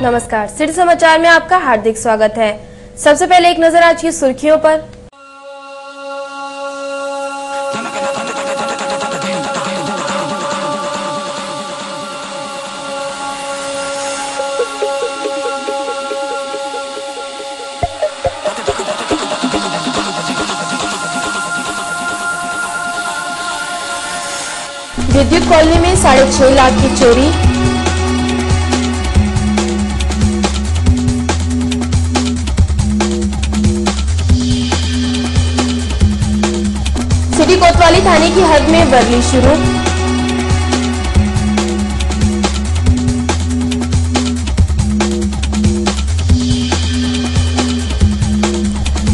नमस्कार, सिटी समाचार में आपका हार्दिक स्वागत है। सबसे पहले एक नजर आज की सुर्खियों पर। विद्युत कॉलोनी में 6.5 लाख की चोरी। सिटी कोतवाली थाने की हद में वर्ली शुरू।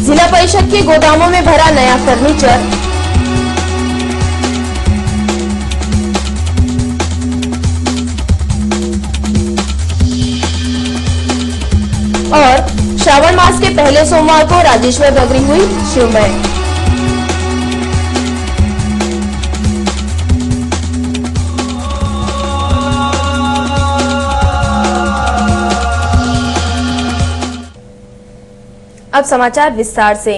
जिला परिषद के गोदामों में भरा नया फर्नीचर। और श्रावण मास के पहले सोमवार को राजेश्वर नगरी हुई शिवमय। अब समाचार विस्तार से।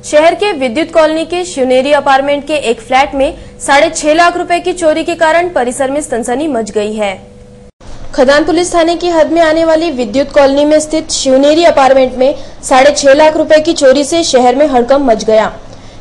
शहर के विद्युत कॉलोनी के शिवनेरी अपार्टमेंट के एक फ्लैट में 6.5 लाख रुपए की चोरी के कारण परिसर में सनसनी मच गई है। खदान पुलिस थाने की हद में आने वाली विद्युत कॉलोनी में स्थित शिवनेरी अपार्टमेंट में 6.5 लाख रुपए की चोरी से शहर में हड़कंप मच गया।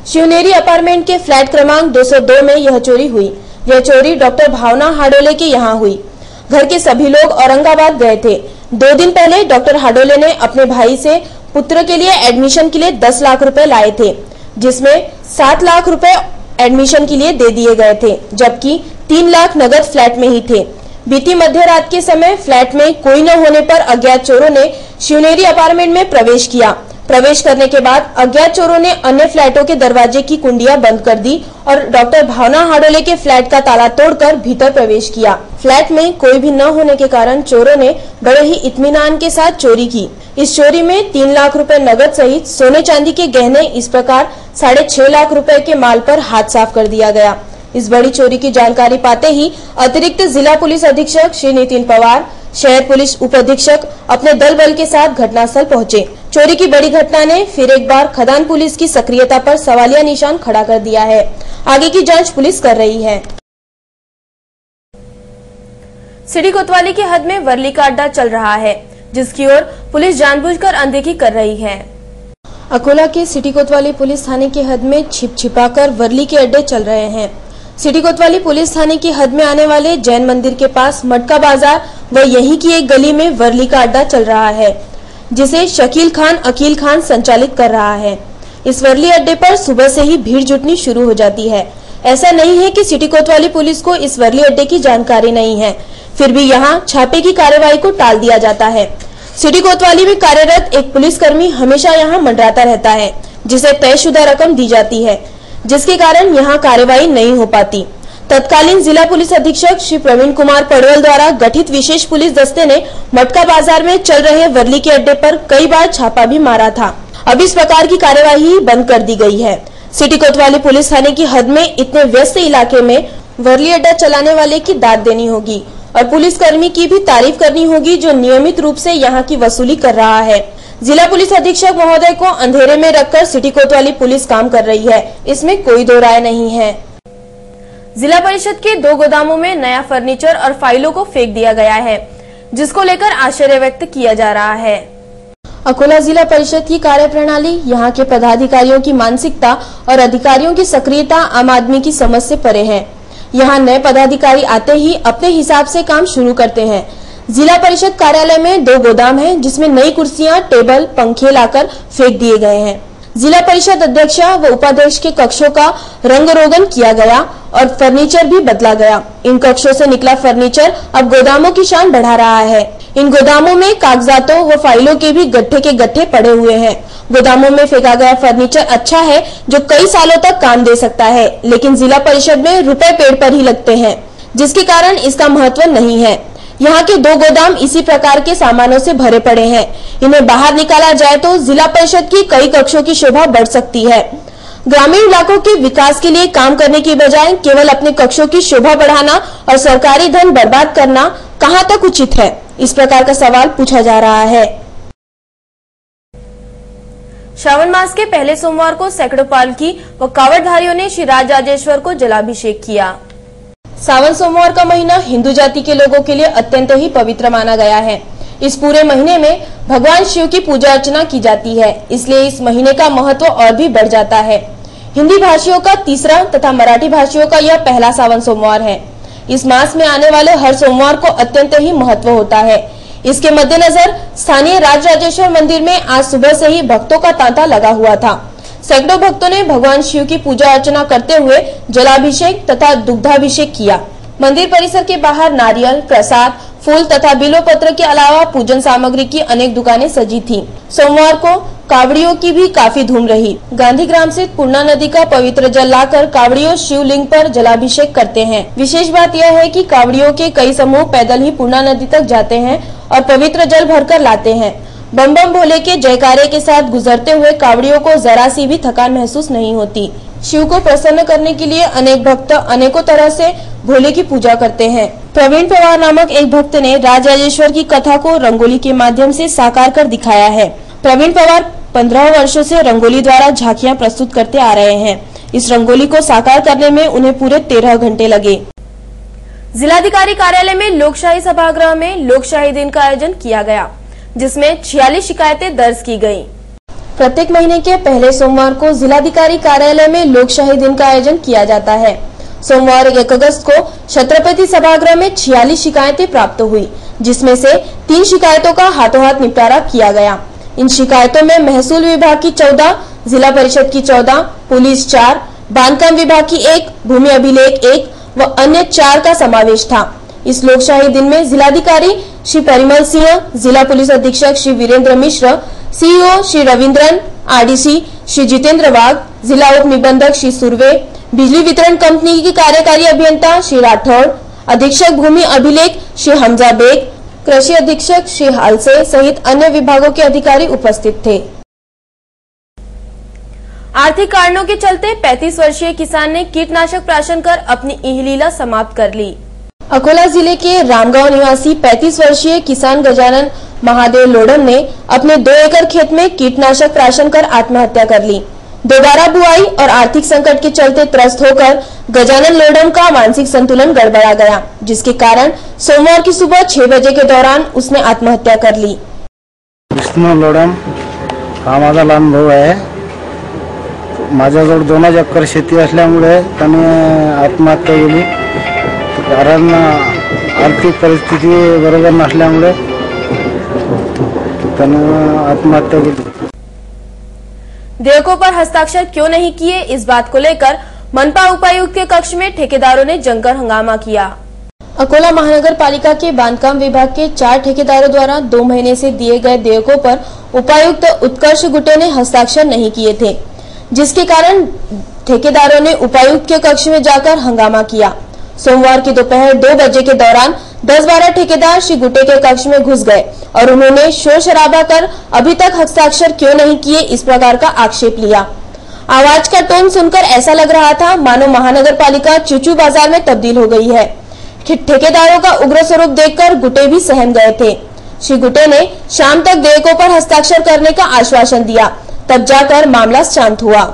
शिवनेरी अपार्टमेंट के फ्लैट क्रमांक 202 में यह चोरी हुई। यह चोरी डॉक्टर भावना हाडोले के यहाँ हुई। घर के सभी लोग औरंगाबाद गए थे। 2 दिन पहले डॉक्टर हाडोले ने अपने भाई से पुत्र के लिए एडमिशन के लिए 10 लाख रुपए लाए थे, जिसमें 7 लाख रुपए एडमिशन के लिए दे दिए गए थे, जबकि 3 लाख नगद फ्लैट में ही थे। बीती मध्य रात के समय फ्लैट में कोई न होने पर अज्ञात चोरों ने शिवनेरी अपार्टमेंट में प्रवेश किया। प्रवेश करने के बाद अज्ञात चोरों ने अन्य फ्लैटों के दरवाजे की कुंडियां बंद कर दी और डॉक्टर भावना हाडोले के फ्लैट का ताला तोड़कर भीतर प्रवेश किया। फ्लैट में कोई भी न होने के कारण चोरों ने बड़े ही इत्मीनान के साथ चोरी की। इस चोरी में 3 लाख रुपए नगद सहित सोने चांदी के गहने, इस प्रकार 6.5 लाख रुपए के माल पर हाथ साफ कर दिया गया। इस बड़ी चोरी की जानकारी पाते ही अतिरिक्त जिला पुलिस अधीक्षक श्री नितिन पवार, शहर पुलिस उप अधीक्षक अपने दल बल के साथ घटनास्थल पहुंचे। चोरी की बड़ी घटना ने फिर एक बार खदान पुलिस की सक्रियता पर सवालिया निशान खड़ा कर दिया है। आगे की जांच पुलिस कर रही है। सिटी कोतवाली की हद में वर्ली का अड्डा चल रहा है, जिसकी ओर पुलिस जानबूझकर अनदेखी कर रही है। अकोला के सिटी कोतवाली पुलिस थाने की हद में छिपाकर वर्ली के अड्डे चल रहे हैं। सिटी कोतवाली पुलिस थाने की हद में आने वाले जैन मंदिर के पास मटका बाजार व यहीं की एक गली में वर्ली का अड्डा चल रहा है, जिसे शकील खान अकील खान संचालित कर रहा है। इस वर्ली अड्डे पर सुबह से ही भीड़ जुटनी शुरू हो जाती है। ऐसा नहीं है कि सिटी कोतवाली पुलिस को इस वर्ली अड्डे की जानकारी नहीं है, फिर भी यहाँ छापे की कार्यवाही को टाल दिया जाता है। सिटी कोतवाली में कार्यरत एक पुलिसकर्मी हमेशा यहाँ मंडराता रहता है, जिसे तयशुदा रकम दी जाती है, जिसके कारण यहाँ कार्यवाही नहीं हो पाती। तत्कालीन जिला पुलिस अधीक्षक श्री प्रवीण कुमार पड़वल द्वारा गठित विशेष पुलिस दस्ते ने मटका बाजार में चल रहे वर्ली के अड्डे पर कई बार छापा भी मारा था। अब इस प्रकार की कार्यवाही बंद कर दी गई है। सिटी कोतवाली पुलिस थाने की हद में इतने व्यस्त इलाके में वर्ली अड्डा चलाने वाले की दाद देनी होगी और पुलिसकर्मी की भी तारीफ करनी होगी, जो नियमित रूप से यहाँ की वसूली कर रहा है। जिला पुलिस अधीक्षक महोदय को अंधेरे में रखकर सिटी कोतवाली पुलिस काम कर रही है, इसमें कोई दो राय नहीं है। जिला परिषद के 2 गोदामों में नया फर्नीचर और फाइलों को फेंक दिया गया है, जिसको लेकर आश्चर्य व्यक्त किया जा रहा है। अकोला जिला परिषद की कार्यप्रणाली, यहाँ के पदाधिकारियों की मानसिकता और अधिकारियों की सक्रियता आम आदमी की समझ से परे है। यहाँ नए पदाधिकारी आते ही अपने हिसाब से काम शुरू करते हैं। जिला परिषद कार्यालय में 2 गोदाम हैं, जिसमें नई कुर्सियां, टेबल, पंखे लाकर फेंक दिए गए हैं। जिला परिषद अध्यक्ष व उपाध्यक्ष के कक्षों का रंग रोगन किया गया और फर्नीचर भी बदला गया। इन कक्षों से निकला फर्नीचर अब गोदामों की शान बढ़ा रहा है। इन गोदामों में कागजातों व फाइलों के भी गट्ठे के गट्ठे पड़े हुए हैं। गोदामों में फेंका गया फर्नीचर अच्छा है, जो कई सालों तक काम दे सकता है, लेकिन जिला परिषद में रुपए पेड़ पर ही लगते हैं, जिसके कारण इसका महत्व नहीं है। यहाँ के 2 गोदाम इसी प्रकार के सामानों से भरे पड़े हैं। इन्हें बाहर निकाला जाए तो जिला परिषद की कई कक्षों की शोभा बढ़ सकती है। ग्रामीण इलाकों के विकास के लिए काम करने की बजाय केवल अपने कक्षों की शोभा बढ़ाना और सरकारी धन बर्बाद करना कहां तक उचित है। इस प्रकार का सवाल पूछा जा रहा है। श्रावण मास के पहले सोमवार को सैकड़ों पालकी व कावड़धारियों ने श्री राजराजेश्वर को जलाभिषेक किया। सावन सोमवार का महीना हिंदू जाति के लोगों के लिए अत्यंत ही पवित्र माना गया है। इस पूरे महीने में भगवान शिव की पूजा अर्चना की जाती है, इसलिए इस महीने का महत्व और भी बढ़ जाता है। हिंदी भाषियों का तीसरा तथा मराठी भाषियों का यह पहला सावन सोमवार है। इस मास में आने वाले हर सोमवार को अत्यंत ही महत्व होता है। इसके मद्देनजर स्थानीय राजराजेश्वर मंदिर में आज सुबह से ही भक्तों का तांता लगा हुआ था। सैकड़ों भक्तों ने भगवान शिव की पूजा अर्चना करते हुए जलाभिषेक तथा दुग्धाभिषेक किया। मंदिर परिसर के बाहर नारियल, प्रसाद, फूल तथा बिल्वपत्र के अलावा पूजन सामग्री की अनेक दुकानें सजी थीं। सोमवार को कावड़ियों की भी काफी धूम रही। गांधीग्राम से पूर्णा नदी का पवित्र जल लाकर कावड़ियों शिवलिंग पर जलाभिषेक करते हैं। विशेष बात यह है कि कावड़ियों के कई समूह पैदल ही पूर्णा नदी तक जाते हैं और पवित्र जल भरकर लाते हैं। बम बम भोले के जयकारे के साथ गुजरते हुए कावड़ियों को जरा सी भी थकान महसूस नहीं होती। शिव को प्रसन्न करने के लिए अनेक भक्त अनेकों तरह से भोले की पूजा करते हैं। प्रवीण पवार नामक एक भक्त ने राजराजेश्वर की कथा को रंगोली के माध्यम से साकार कर दिखाया है। प्रवीण पवार 15 वर्षों से रंगोली द्वारा झांकियां प्रस्तुत करते आ रहे हैं। इस रंगोली को साकार करने में उन्हें पूरे 13 घंटे लगे। जिलाधिकारी कार्यालय में लोकशाही सभागृह में लोकशाही दिन का आयोजन किया गया, जिसमें 46 शिकायतें दर्ज की गयी। प्रत्येक महीने के पहले सोमवार को जिलाधिकारी कार्यालय में लोकशाही दिन का आयोजन किया जाता है। सोमवार 1 अगस्त को छत्रपति सभागृह में 46 शिकायतें प्राप्त हुई, जिसमें से 3 शिकायतों का हाथों हाथ निपटारा किया गया। इन शिकायतों में महसूल विभाग की 14, जिला परिषद की 14, पुलिस 4, बांधकाम विभाग की 1, भूमि अभिलेख 1 व अन्य 4 का समावेश था। इस लोकशाही दिन में जिलाधिकारी श्री परिमल सिंह, जिला पुलिस अधीक्षक श्री वीरेंद्र मिश्र, सीईओ श्री रविंद्रन, आरडीसी श्री जितेंद्र वाघ, जिला उप निबंधक श्री सुरवे, बिजली वितरण कंपनी की कार्यकारी अभियंता श्री राठौड़, अधीक्षक भूमि अभिलेख श्री हमजा बेग, कृषि अधीक्षक श्री हालसे सहित अन्य विभागों के अधिकारी उपस्थित थे। आर्थिक कारणों के चलते 35 वर्षीय किसान ने कीटनाशक प्राशन कर अपनी इहलीला समाप्त कर ली। अकोला जिले के रामगांव निवासी 35 वर्षीय किसान गजानन महादेव लोडम ने अपने 2 एकड़ खेत में कीटनाशक प्राशन कर आत्महत्या कर ली। दोबारा बुआई और आर्थिक संकट के चलते त्रस्त होकर गजानन लोडम का मानसिक संतुलन गड़बड़ा गया, जिसके कारण सोमवार की सुबह 6 बजे के दौरान उसने आत्महत्या कर ली। विष्णू लोडम हा माझा लहान भाऊ आहे। माझ्याजवळ 2 एकर शेती असल्यामुळे त्याने आत्महत्या केली, कारण आर्थिक परिस्थिती बरोबर नसल्यामुळे त्याने आत्महत्या केली। देयकों पर हस्ताक्षर क्यों नहीं किए, इस बात को लेकर मनपा उपायुक्त के कक्ष में ठेकेदारों ने जमकर हंगामा किया। अकोला महानगर पालिका के बांधकाम विभाग के 4 ठेकेदारों द्वारा 2 महीने से दिए गए देयकों पर उपायुक्त उत्कर्ष गुटे ने हस्ताक्षर नहीं किए थे, जिसके कारण ठेकेदारों ने उपायुक्त के कक्ष में जाकर हंगामा किया। सोमवार की दोपहर 2 बजे के दौरान 10-12 ठेकेदार श्री गुटे के कक्ष में घुस गए और उन्होंने शोर शराबा कर अभी तक हस्ताक्षर क्यों नहीं किए, इस प्रकार का आक्षेप लिया। आवाज का टोन सुनकर ऐसा लग रहा था मानो महानगर पालिका चूचू बाजार में तब्दील हो गई है। ठेकेदारों का उग्र स्वरूप देखकर गुटे भी सहम गए थे। श्री गुटे ने शाम तक देयकों पर हस्ताक्षर करने का आश्वासन दिया, तब जाकर मामला शांत हुआ।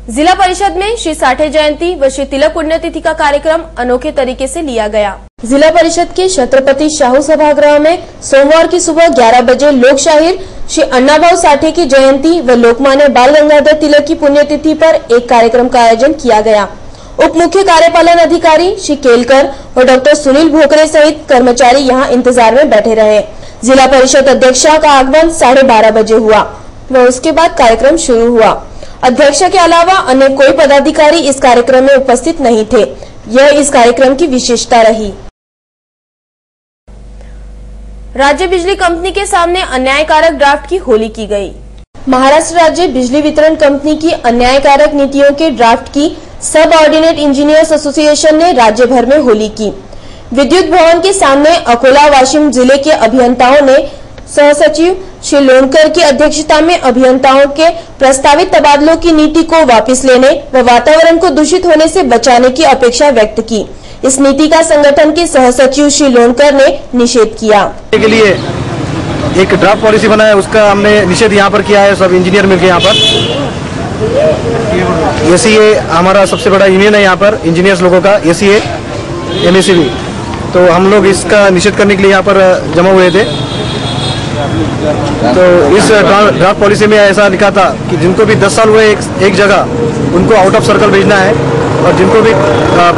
जिला परिषद में श्री साठे जयंती व श्री तिलक पुण्यतिथि का कार्यक्रम अनोखे तरीके से लिया गया। जिला परिषद के छत्रपति शाहू सभागृह में सोमवार की सुबह 11 बजे लोकशाहीर श्री अण्णाभाऊ साठे की जयंती व लोकमान्य बाल गंगाधर तिलक की पुण्यतिथि पर एक कार्यक्रम का आयोजन किया गया। उप मुख्य कार्यपालन अधिकारी श्री केलकर और डॉक्टर सुनील भोकरे सहित कर्मचारी यहां इंतजार में बैठे रहे। जिला परिषद अध्यक्षा का आगमन 12:30 बजे हुआ व उसके बाद कार्यक्रम शुरू हुआ। अध्यक्ष के अलावा अन्य कोई पदाधिकारी इस कार्यक्रम में उपस्थित नहीं थे। यह इस कार्यक्रम की विशेषता रही। राज्य बिजली कंपनी के सामने अन्यायकारक ड्राफ्ट की होली की गई। महाराष्ट्र राज्य बिजली वितरण कंपनी की अन्यायकारक नीतियों के ड्राफ्ट की सब ऑर्डिनेट इंजीनियर्स एसोसिएशन ने राज्य भर में होली की। विद्युत भवन के सामने अकोला वाशिम जिले के अभियंताओं ने सहसचिव श्री लोणकर की अध्यक्षता में अभियंताओं के प्रस्तावित तबादलों की नीति को वापस लेने व वातावरण को दूषित होने से बचाने की अपेक्षा व्यक्त की। इस नीति का संगठन के सह सचिव श्री लोणकर ने निषेध किया। के लिए एक ड्राफ्ट पॉलिसी बना है, उसका हमने निषेध यहाँ पर किया है। सब इंजीनियर मिलकर यहाँ पर एसीए हमारा सबसे बड़ा यूनियन है यहाँ पर इंजीनियर्स लोगों का, एसीए एमएसीबी, तो हम लोग इसका निषेध करने के लिए यहाँ पर जमा हुए थे। तो इस ड्राफ्ट पॉलिसी में ऐसा लिखा था कि जिनको भी 10 साल हुए एक जगह उनको आउट ऑफ सर्कल भेजना है, और जिनको भी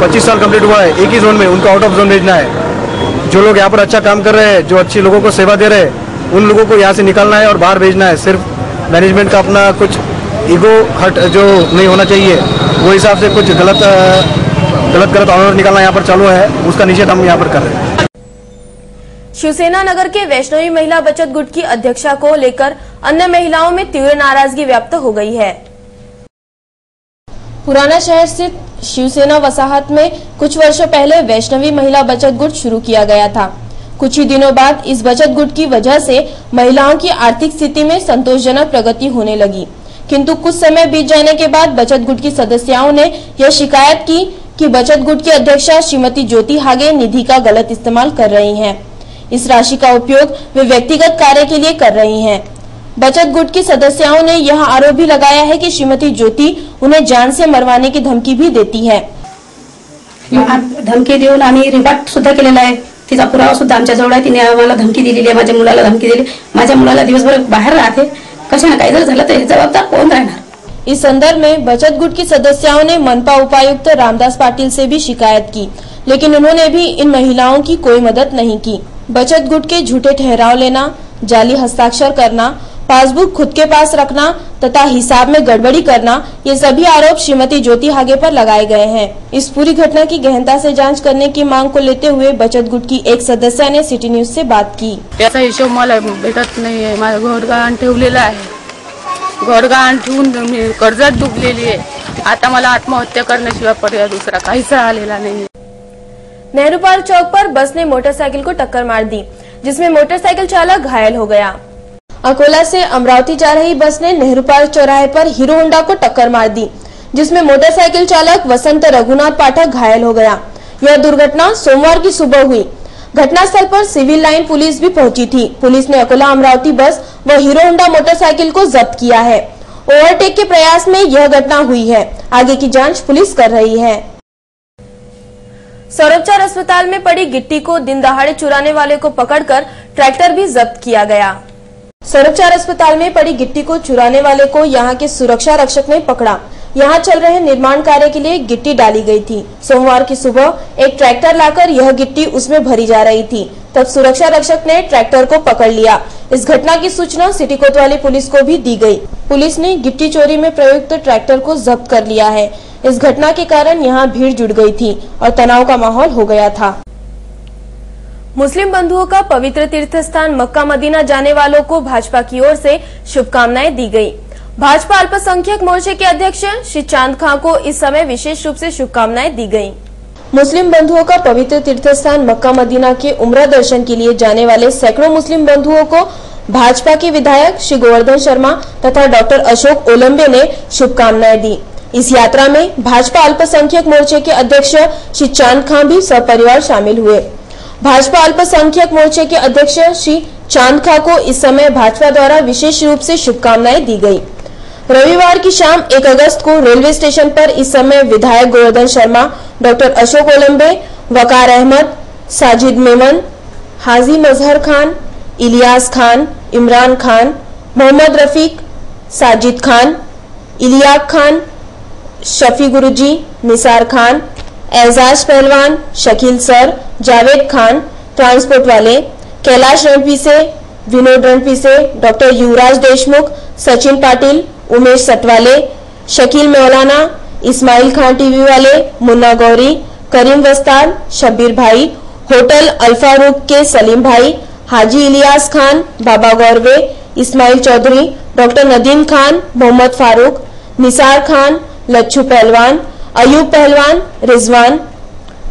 25 साल कंप्लीट हुआ है एक ही जोन में उनको आउट ऑफ जोन भेजना है। जो लोग यहाँ पर अच्छा काम कर रहे हैं, जो अच्छी लोगों को सेवा दे रहे हैं, उन लोगों को यहाँ से निकालना है और बाहर भेजना है। सिर्फ मैनेजमेंट का अपना कुछ ईगो हट जो नहीं होना चाहिए, वो हिसाब से कुछ गलत ऑर्डर निकालना यहाँ पर चालू है, उसका निषेध हम यहाँ पर कर रहे हैं। शिवसेना नगर के वैष्णवी महिला बचत गुट की अध्यक्षा को लेकर अन्य महिलाओं में तीव्र नाराजगी व्यक्त हो गई है। पुराना शहर स्थित शिवसेना वसाहत में कुछ वर्षों पहले वैष्णवी महिला बचत गुट शुरू किया गया था। कुछ ही दिनों बाद इस बचत गुट की वजह से महिलाओं की आर्थिक स्थिति में संतोषजनक प्रगति होने लगी, किंतु कुछ समय बीत जाने के बाद बचत गुट की सदस्यों ने यह शिकायत की कि बचत गुट की अध्यक्षा श्रीमती ज्योति हागे निधि का गलत इस्तेमाल कर रही हैं। इस राशि का उपयोग वे व्यक्तिगत कार्य के लिए कर रही हैं। बचत गुट की सदस्यों ने यह आरोप भी लगाया है कि श्रीमती ज्योति उन्हें जान से मरवाने की धमकी भी देती है। धमकी देऊन आम्ही रिमांड सुद्धा केलेला आहे, तिचा पुरावा सुद्धा आमच्याजवळ आहे। तिने आम्हाला धमकी दिलेली आहे, माझ्या मुलाला धमकी दिली। माझ्या मुलाला दिवसभर बाहेर राहते, कशाने काही जर झालं तर जबाबदार कोण राहणार? इस संदर्भ में बचत गुट की सदस्यों ने मनपा उपायुक्त रामदास पाटिल से भी शिकायत की, लेकिन उन्होंने भी इन महिलाओं की कोई मदद नहीं की। बचत गुट के झूठे ठहराव लेना, जाली हस्ताक्षर करना, पासबुक खुद के पास रखना तथा हिसाब में गड़बड़ी करना, ये सभी आरोप श्रीमती ज्योति हागे पर लगाए गए हैं। इस पूरी घटना की गहनता से जांच करने की मांग को लेते हुए बचत गुट की एक सदस्य ने सिटी न्यूज से बात की। याचा हिशोब मला भेटत नाही आहे, माझं घर गहाण ठेवलेलं आहे, घर गहाण ठेवून मी कर्जात डुबलेली आहे। आता मला आत्महत्या करण्याशिवाय पर्याय दुसरा काहीच आलेला नाही। नेहरू पार्क चौक पर बस ने मोटरसाइकिल को टक्कर मार दी, जिसमें मोटरसाइकिल चालक घायल हो गया। अकोला से अमरावती जा रही बस ने नेहरू पार्क चौराहे पर हीरो होंडा को टक्कर मार दी, जिसमें मोटरसाइकिल चालक वसंत रघुनाथ पाठक घायल हो गया। यह दुर्घटना सोमवार की सुबह हुई। घटनास्थल पर सिविल लाइन पुलिस भी पहुंची थी। पुलिस ने अकोला अमरावती बस व हीरो होंडा मोटरसाइकिल को जब्त किया है। ओवरटेक के प्रयास में यह घटना हुई है। आगे की जांच पुलिस कर रही है। सौरोपचार अस्पताल में पड़ी गिट्टी को दिन दहाड़े चुराने वाले को पकड़कर ट्रैक्टर भी जब्त किया गया। सौरोपचार अस्पताल में पड़ी गिट्टी को चुराने वाले को यहां के सुरक्षा रक्षक ने पकड़ा। यहां चल रहे निर्माण कार्य के लिए गिट्टी डाली गई थी। सोमवार की सुबह एक ट्रैक्टर लाकर यह गिट्टी उसमें भरी जा रही थी, तब सुरक्षा रक्षक ने ट्रैक्टर को पकड़ लिया। इस घटना की सूचना सिटी कोतवाली पुलिस को भी दी गई। पुलिस ने गिट्टी चोरी में प्रयुक्त ट्रैक्टर को जब्त कर लिया है। इस घटना के कारण यहां भीड़ जुट गई थी और तनाव का माहौल हो गया था। मुस्लिम बंधुओं का पवित्र तीर्थ स्थान मक्का मदीना जाने वालों को भाजपा की ओर से शुभकामनाएं दी गई। भाजपा अल्पसंख्यक मोर्चे के अध्यक्ष श्री चांद खां को इस समय विशेष रूप से शुभकामनाएं दी गई। मुस्लिम बंधुओं का पवित्र तीर्थ स्थान मक्का मदीना के उम्रा दर्शन के लिए जाने वाले सैकड़ों मुस्लिम बंधुओं को भाजपा के विधायक श्री गोवर्धन शर्मा तथा डॉक्टर अशोक ओलंबे ने शुभकामनाएं दी। इस यात्रा में भाजपा अल्पसंख्यक मोर्चे के अध्यक्ष श्री चांद खां भी सपरिवार शामिल हुए। भाजपा अल्पसंख्यक मोर्चे के अध्यक्ष श्री चांद खां को इस समय भाजपा द्वारा विशेष रूप से शुभकामनाएं दी गई। रविवार की शाम 1 अगस्त को रेलवे स्टेशन पर इस समय विधायक गोवर्धन शर्मा, डॉक्टर अशोक ओलंबे, वकार अहमद, साजिद मेमन, हाजी मजहर खान, इलियास खान, इमरान खान, मोहम्मद रफीक, साजिद खान, इलियाक खान, शफी गुरुजी, निसार खान, एजाज पहलवान, शकील सर, जावेद खान, ट्रांसपोर्ट वाले, कैलाश रणपीसे, विनोद रणपीसे, डॉक्टर युवराज देशमुख, सचिन पाटिल, उमेश सटवाले, शकील मौलाना, इस्माइल खान टीवी वाले, मुन्ना गौरी, करीम वस्ताद, शब्बीर भाई, होटल अल्फा रुख के सलीम भाई, हाजी इलियास खान, बाबा गौरवे, इस्माइल चौधरी, डॉक्टर नदीम खान, मोहम्मद फारूक, निसार खान, लच्छू पहलवान, अयूब पहलवान, रिजवान,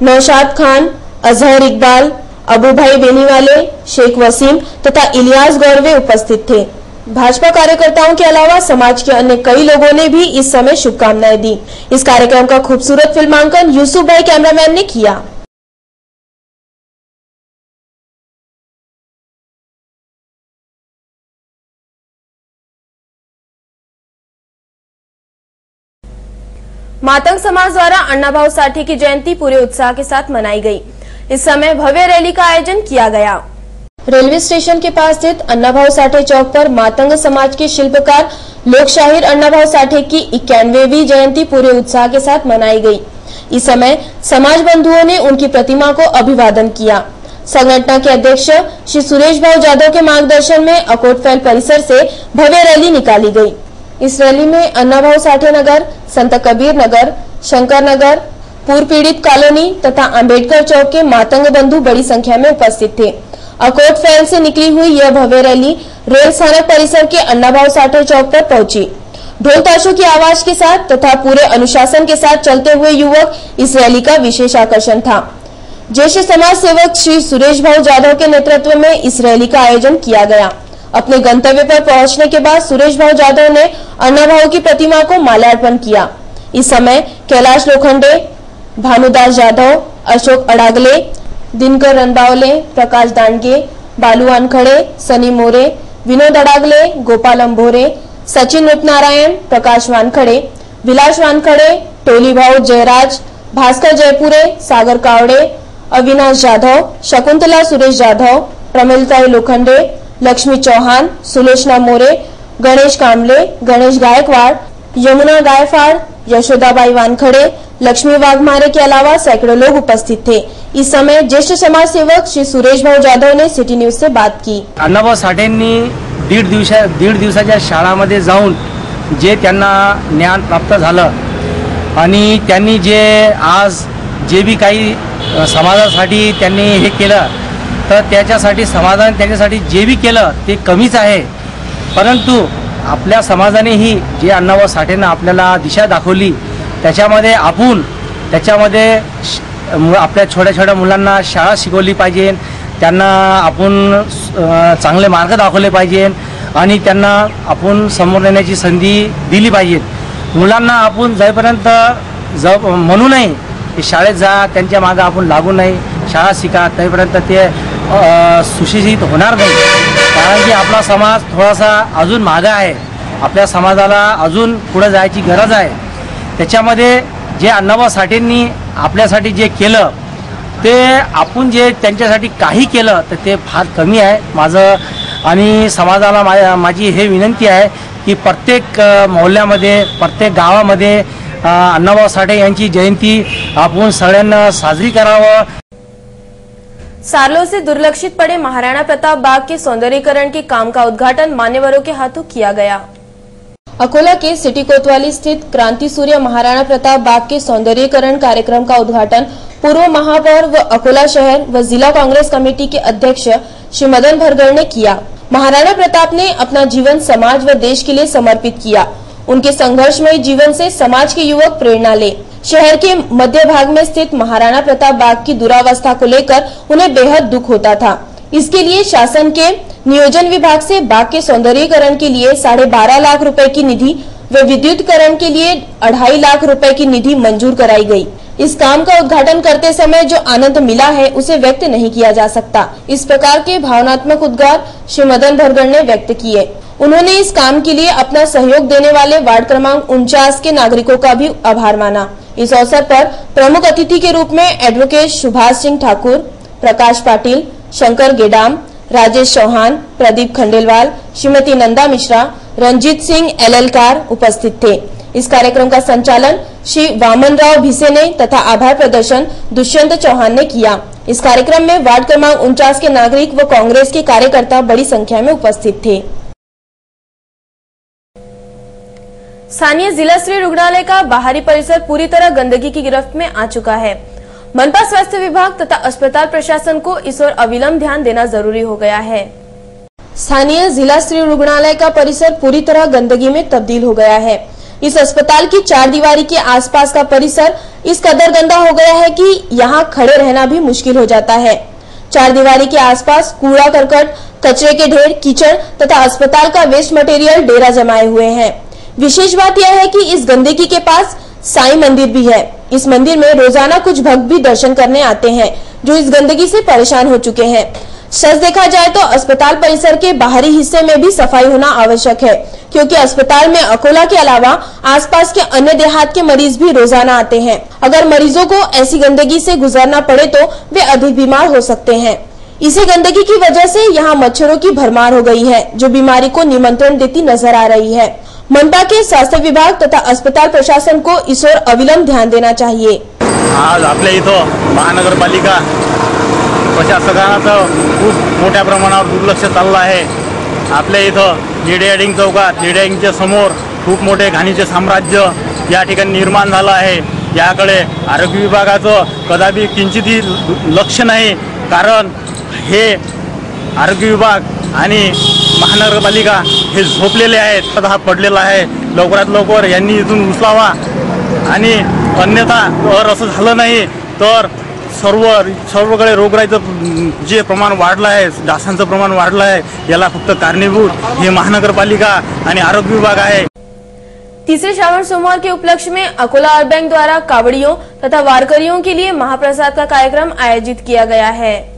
नौशाद खान, अजहर इकबाल, अबू भाई बेनीवाले, शेख वसीम तथा इलियास गौरवे उपस्थित थे। भाजपा कार्यकर्ताओं के अलावा समाज के अन्य कई लोगों ने भी इस समय शुभकामनाएं दी। इस कार्यक्रम का खूबसूरत फिल्मांकन यूसुफ भाई कैमरामैन ने किया। मातंग समाज द्वारा अण्णाभाऊ साठे की जयंती पूरे उत्साह के साथ मनाई गई। इस समय भव्य रैली का आयोजन किया गया। रेलवे स्टेशन के पास स्थित अण्णाभाऊ साठे चौक पर मातंग समाज के शिल्पकार लोकशाहीर अण्णाभाऊ साठे की 91वीं जयंती पूरे उत्साह के साथ मनाई गई। इस समय समाज बंधुओं ने उनकी प्रतिमा को अभिवादन किया। संगठन के अध्यक्ष श्री सुरेश भाऊ जाधव के मार्गदर्शन में अकोटफैल परिसर से भव्य रैली निकाली गई। इस रैली में अण्णाभाऊ साठे नगर, संत कबीर नगर, शंकर नगर, पूर्व पीड़ित कॉलोनी तथा अंबेडकर चौक के मातंग बंधु बड़ी संख्या में उपस्थित थे। अकोटफैल से निकली हुई यह भव्य रैली रेल स्थानक परिसर के अण्णाभाऊ साठे चौक पर पहुंची। ढोल ताशों की आवाज के साथ तथा पूरे अनुशासन के साथ चलते हुए युवक इस रैली का विशेष आकर्षण था। ज्येष्ठ समाज सेवक श्री सुरेश भाऊ जाधव के नेतृत्व में इस रैली का आयोजन किया गया। अपने गंतव्य पर पहुंचने के बाद सुरेश भाऊ जाधव ने अण्णाभाऊ की प्रतिमा को माल्यार्पण किया। इस समय कैलाश लोखंडे, भानुदास जाधव, अशोक अडागले, दिनकर रनबावले, प्रकाश दांडगे, बालू वानखड़े, सनी मोरे, विनोद अडागले, गोपाल अंभोरे, सचिन रूपनारायण, प्रकाश वानखड़े, विलास वानखड़े, टोली भाऊ जयराज, भास्कर जयपुरे, सागर कावड़े, अविनाश जाधव, शकुंतला सुरेश जाधव, प्रमिलताई लोखंडे, लक्ष्मी चौहान, सुलोचना मोरे, गणेश कामले, गणेश गायकवाड़, यमुना गायफाड़, यशोदाबाई वानखड़े, लक्ष्मी वाघमारे के अलावा सैकड़ों लोग उपस्थित थे। इस समय ज्येष्ठ समाज सेवक श्री सुरेश भाऊ जाधव ने सिटी न्यूज से बात की। अण्णाभाऊ साठेंनी दीड दिवसाच्या शाळांमध्ये जाऊन जे त्यांना ज्ञान प्राप्त झालं आणि त्यांनी जे भी काही समाजासाठी त्यांनी हे केलं तर त्याच्यासाठी समाजाने त्यांच्यासाठी जे भी केलं ते कमीच आहे। परंतु आपल्या समाजानेही जे अण्णाभाऊ साठेंना आपल्याला दिशा दाखवली त्याच्यामध्ये आपल्या छोट्या छोट्या मुलांना शाळा शिकवली पाहिजे, त्यांना आपण चांगले मार्ग दाखवले पाहिजे आणि त्यांना आपण समोर नेण्याची संधी दिली पाहिजे। मुलांना आपण जाईपर्यंत म्हणू नये की शाळेत जा, त्यांच्या मागे आपण लागू नये, शाळा शिका, त्यापर्यंत ते सुशिक्षित होणार नाही। कारण की आपला समाज थोडासा अजून मागे आहे, आपल्या समाजाला अजून पुढे जायची गरज आहे। त्याच्यामध्ये जे अण्णाभाऊ साठेंनी आपल्यासाठी जे केलं ते आपण जे त्यांच्यासाठी काही केलं तर ते फार कमी आहे। माझं आणि समाजाला माझी हे विनंती आहे की प्रत्येक मोहल्ल्यामध्ये, प्रत्येक गावामध्ये अण्णाभाऊ साठे यांची जयंती आपण सगळ्यांना साजरी करावं। सालों से दुर्लक्षित पड़े महाराणा प्रताप बाग के सौंदर्यीकरण के काम का उद्घाटन मान्यवरों के हाथों किया गया। अकोला के सिटी कोतवाली स्थित क्रांति सूर्य महाराणा प्रताप बाग के सौंदर्यीकरण कार्यक्रम का उद्घाटन पूर्व महापौर व अकोला शहर व जिला कांग्रेस कमेटी के अध्यक्ष श्री मदन भरगड़ ने किया। महाराणा प्रताप ने अपना जीवन समाज व देश के लिए समर्पित किया। उनके संघर्षमय जीवन से समाज के युवक प्रेरणा ले। शहर के मध्य भाग में स्थित महाराणा प्रताप बाग की दुरावस्था को लेकर उन्हें बेहद दुख होता था। इसके लिए शासन के नियोजन विभाग से बाग के सौंदर्यीकरण के लिए 12.5 लाख रुपए की निधि व विद्युतीकरण के लिए 2.5 लाख रुपए की निधि मंजूर कराई गई। इस काम का उद्घाटन करते समय जो आनंद मिला है उसे व्यक्त नहीं किया जा सकता। इस प्रकार के भावनात्मक उद्गार श्री मदन भरगड़ ने व्यक्त किए। उन्होंने इस काम के लिए अपना सहयोग देने वाले वार्ड क्रमांक 49 के नागरिकों का भी आभार माना। इस अवसर पर प्रमुख अतिथि के रूप में एडवोकेट सुभाष सिंह ठाकुर, प्रकाश पाटिल, शंकर गेडाम, राजेश चौहान, प्रदीप खंडेलवाल, श्रीमती नंदा मिश्रा, रंजीत सिंह एलएलकार उपस्थित थे। इस कार्यक्रम का संचालन श्री वामनराव भिसे ने तथा आभार प्रदर्शन दुष्यंत चौहान ने किया। इस कार्यक्रम में वार्ड क्रमांक 49 के नागरिक व कांग्रेस के कार्यकर्ता बड़ी संख्या में उपस्थित थे। स्थानीय जिला स्तरीय रुग्णालय का बाहरी परिसर पूरी तरह गंदगी की गिरफ्त में आ चुका है। मनपा स्वास्थ्य विभाग तथा अस्पताल प्रशासन को इस ओर अविलंब ध्यान देना जरूरी हो गया है। स्थानीय जिला स्तरीय रुग्णालय का परिसर पूरी तरह गंदगी में तब्दील हो गया है। इस अस्पताल की 4 दीवारी के आसपास का परिसर इस कदर गंदा हो गया है कि यहाँ खड़े रहना भी मुश्किल हो जाता है। चार दीवारी के आसपास कूड़ा करकट, कचरे के ढेर, कीचड़ तथा अस्पताल का वेस्ट मटेरियल डेरा जमाए हुए हैं। विशेष बात यह है कि इस गंदगी के पास साईं मंदिर भी है। इस मंदिर में रोजाना कुछ भक्त भी दर्शन करने आते हैं जो इस गंदगी से परेशान हो चुके हैं। सच देखा जाए तो अस्पताल परिसर के बाहरी हिस्से में भी सफाई होना आवश्यक है, क्योंकि अस्पताल में अकोला के अलावा आसपास के अन्य देहात के मरीज भी रोजाना आते हैं। अगर मरीजों को ऐसी गंदगी से गुजरना पड़े तो वे अधिक बीमार हो सकते हैं। इसी गंदगी की वजह से यहाँ मच्छरों की भरमार हो गई है, जो बीमारी को निमंत्रण देती नजर आ रही है। मनपा के स्वास्थ्य विभाग तथा अस्पताल प्रशासन को इस ओर अविलंब ध्यान देना चाहिए। आज आपल्या इथं महानगरपालिका प्रशासनाचं खूप मोठ्या प्रमाणावर दुर्लक्ष चाललं आहे। आपल्या इथं निडेडिंग चौकात निडेडिंगच्या समोर खूप मोठे घाणीचे साम्राज्य या ठिकाणी निर्माण झालं आहे। याकडे आरोग्य विभागाचं कदापि किंचितही लक्ष नाही, कारण हे आरोग्य विभाग आणि महानगरपालिका हे झोपलेले आहेत। हा पडलेला आहे, लवकरात लवकर यांनी इथून उचलावा आणि अन्यथा जर असं झालं नाही तर सर्वकडे रोगराईचं जे प्रमाण वाढलं आहे, डासांचं प्रमाण वाढलं आहे, याला फक्त कारणीभूत हे महानगरपालिका आणि आरोग्य विभाग आहे। तीसरे श्रावण सोमवार के उपलक्ष्य में अकोला अर्बन बैंक द्वारा कावड़ियों तथा वारकरियों के लिए महाप्रसाद का कार्यक्रम आयोजित किया गया है।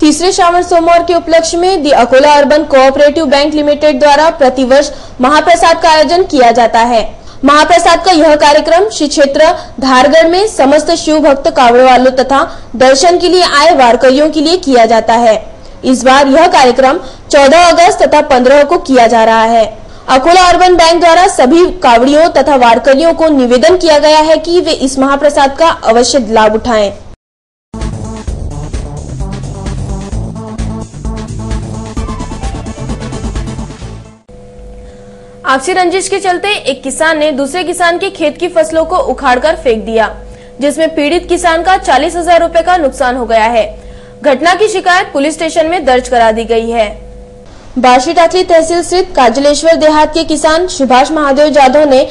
तीसरे श्रावण सोमवार के उपलक्ष्य में the Akola urban cooperative bank limited द्वारा प्रतिवर्ष महाप्रसाद का आयोजन किया जाता है। महाप्रसाद का यह कार्यक्रम श्री क्षेत्र धारगढ़ में समस्त शिव भक्त कावड़ वालों तथा दर्शन के लिए आए वारकरियों के लिए किया जाता है। इस बार यह कार्यक्रम 14 अगस्त तथा 15 को किया जा रहा है। अकोला अर्बन बैंक द्वारा सभी कावड़ियों तथा वारकरियों को निवेदन किया गया है कि वे इस महाप्रसाद का अवश्य लाभ उठाएं। आपसी रंजिश के चलते एक किसान ने दूसरे किसान के खेत की फसलों को उखाड़कर फेंक दिया, जिसमें पीड़ित किसान का 40,000 रुपए का नुकसान हो गया है। घटना की शिकायत पुलिस स्टेशन में दर्ज करा दी गई है। बार्शी टाकली तहसील स्थित काजलेश्वर देहात के किसान सुभाष महादेव जाधव ने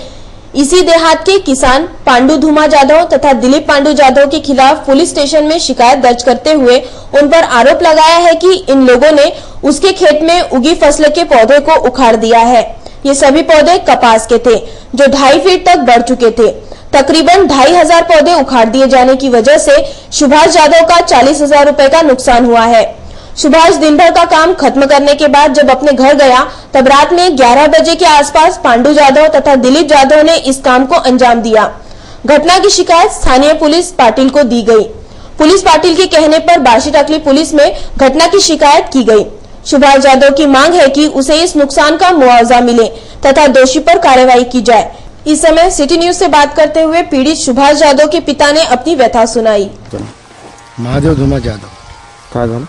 इसी देहात के किसान पांडु धुमा जाधव तथा दिलीप पांडु जाधव के खिलाफ पुलिस स्टेशन में शिकायत दर्ज करते हुए उन पर आरोप लगाया है कि इन लोगों ने उसके खेत में उगी फसल के पौधे को उखाड़ दिया है। ये सभी पौधे कपास के थे जो 2.5 फीट तक बढ़ चुके थे। तकरीबन 2,500 पौधे उखाड़ दिए जाने की वजह से सुभाष जाधव का 40,000 रुपए का नुकसान हुआ है। सुभाष दिन भर का काम खत्म करने के बाद जब अपने घर गया तब रात में 11 बजे के आसपास पांडु जाधव तथा दिलीप जाधव ने इस काम को अंजाम दिया। घटना की शिकायत स्थानीय पुलिस पाटिल को दी गई। पुलिस पाटिल के कहने पर बार्शी टाकली पुलिस में घटना की शिकायत की गई। सुभाष जाधव की मांग है कि उसे इस नुकसान का मुआवजा मिले तथा दोषी पर कार्रवाई की जाए। इस समय सिटी न्यूज से बात करते हुए पीड़ित सुभाष जाधव के पिता ने अपनी व्यथा सुनाई। महादेव धुमा जाधव काय झालं?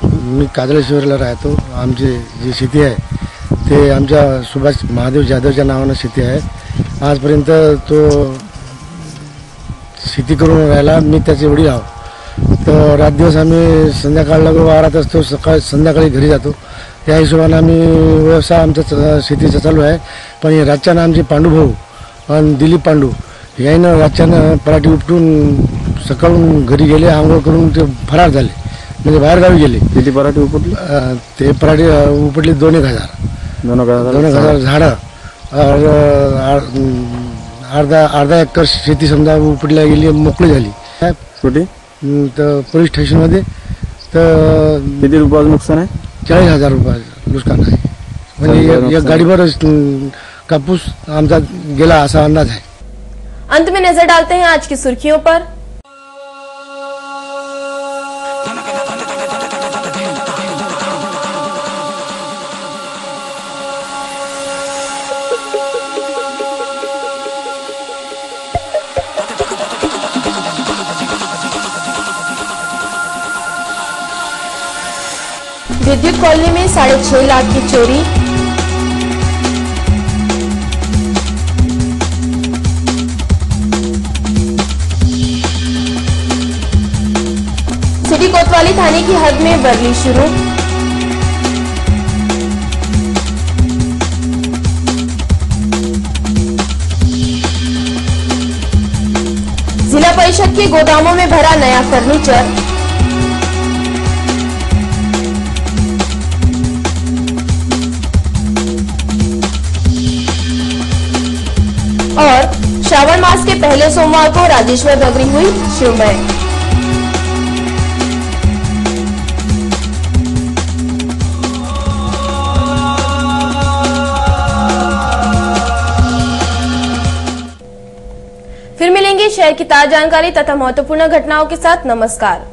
मी काजलेश्वरला राहतो। आमची जी शेती आहे ते आमच्या सुभाष महादेव जाधवच्या नावानं शेती आहे। आजपर्यंत तो शेती करून राहिला। मी त्याचे वडील आहो। तर रात दिवस आम्ही संध्याकाळला वावरात असतो, संध्याकाळी घरी जातो। त्या हिशोबाने आम्ही व्यवसाय आमचा शेतीचा चालू आहे। पण रातच्यानं आमचे पांडू भाऊ आणि दिलीप पांडू यानं रातच्यानं पराठी उपटून सकाळून घरी गेले, आंघोळ करून ते फरार झाले, म्हणजे बाहेर गावी गेले। किती पराठी उपटली? ते पराठी उपटली 2,000 झाडं, अर्धा एकर शेती समजा उपटल्या गेली, मोकळी झाली। कुठे? तर पोलीस स्टेशन मध्ये। तर किती रुपयाचं नुकसान आहे? 40,000 रुपयाचं नुकसान आहे। म्हणजे एक गाडीवर कापूस आमचा गेला असा अंदाज है। अंत में नजर डालते हैं आज की सुर्खियों पर। विद्युत कॉलोनी में 6.5 लाख की चोरी। सिटी कोतवाली थाने की हद में वर्ली शुरू। जिला परिषद के गोदामों में भरा नया फर्नीचर। और श्रावण मास के पहले सोमवार को राजेश्वर नगरी हुई शिवमय। फिर मिलेंगे शहर की ताजा जानकारी तथा महत्वपूर्ण घटनाओं के साथ। नमस्कार।